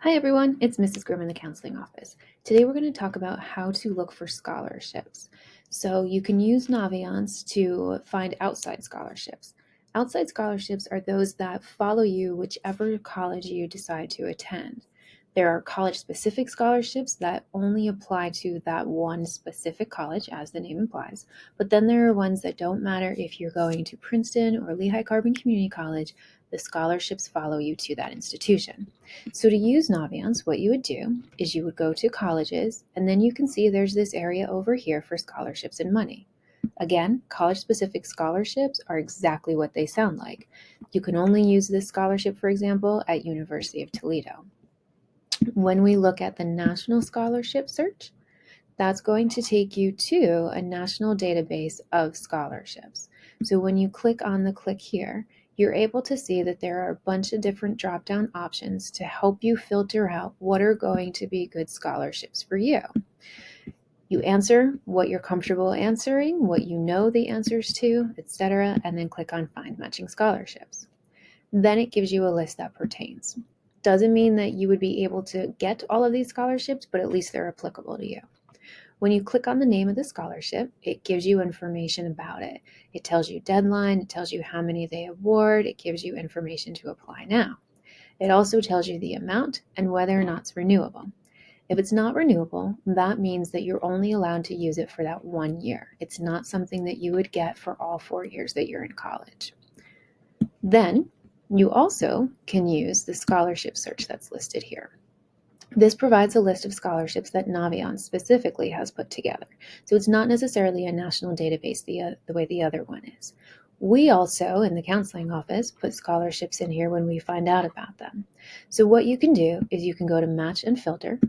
Hi everyone, it's Mrs. Grimm in the counseling office. Today we're going to talk about how to look for scholarships. So you can use Naviance to find outside scholarships. Outside scholarships are those that follow you whichever college you decide to attend. There are college-specific scholarships that only apply to that one specific college, as the name implies. But then there are ones that don't matter if you're going to Princeton or Lehigh Carbon Community College, the scholarships follow you to that institution. So to use Naviance, what you would do is you would go to colleges, and then you can see there's this area over here for scholarships and money. Again, college-specific scholarships are exactly what they sound like. You can only use this scholarship, for example, at University of Toledo. When we look at the national scholarship search, that's going to take you to a national database of scholarships. So when you click on the click here, you're able to see that there are a bunch of different drop-down options to help you filter out what are going to be good scholarships for you. You answer what you're comfortable answering, what you know the answers to, etc., and then click on Find Matching Scholarships. Then it gives you a list that pertains. Doesn't mean that you would be able to get all of these scholarships, but at least they're applicable to you. When you click on the name of the scholarship, it gives you information about it. It tells you deadline, it tells you how many they award, it gives you information to apply now. It also tells you the amount and whether or not it's renewable. If it's not renewable, that means that you're only allowed to use it for that 1 year. It's not something that you would get for all 4 years that you're in college. Then you also can use the scholarship search that's listed here. This provides a list of scholarships that Naviance specifically has put together. So it's not necessarily a national database the way the other one is. We also, in the counseling office, put scholarships in here when we find out about them. So what you can do is you can go to Match and Filter,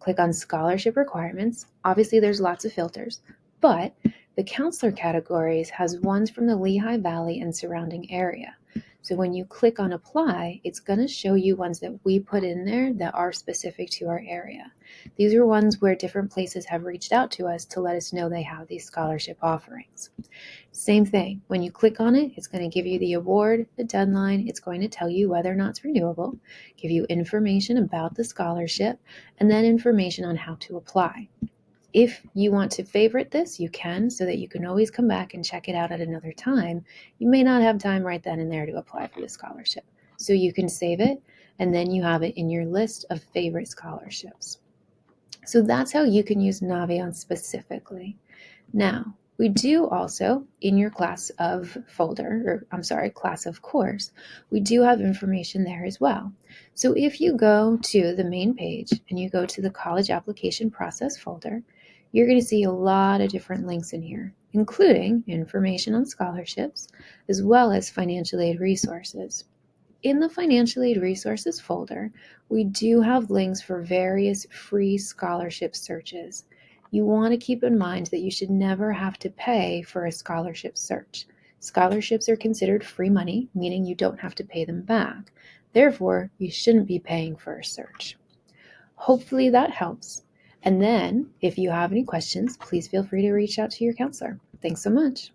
click on Scholarship Requirements. Obviously, there's lots of filters, but the counselor categories has ones from the Lehigh Valley and surrounding area. So when you click on apply, it's going to show you ones that we put in there that are specific to our area. These are ones where different places have reached out to us to let us know they have these scholarship offerings. Same thing, when you click on it, it's going to give you the award, the deadline, it's going to tell you whether or not it's renewable, give you information about the scholarship, and then information on how to apply. If you want to favorite this, you can, so that you can always come back and check it out at another time. You may not have time right then and there to apply for the scholarship. So you can save it, and then you have it in your list of favorite scholarships. So that's how you can use Naviance specifically. Now, we do also, in your class of course, we do have information there as well. So if you go to the main page and you go to the college application process folder, you're going to see a lot of different links in here, including information on scholarships, as well as financial aid resources. In the financial aid resources folder, we do have links for various free scholarship searches. You want to keep in mind that you should never have to pay for a scholarship search. Scholarships are considered free money, meaning you don't have to pay them back. Therefore, you shouldn't be paying for a search. Hopefully that helps. And then, if you have any questions, please feel free to reach out to your counselor. Thanks so much.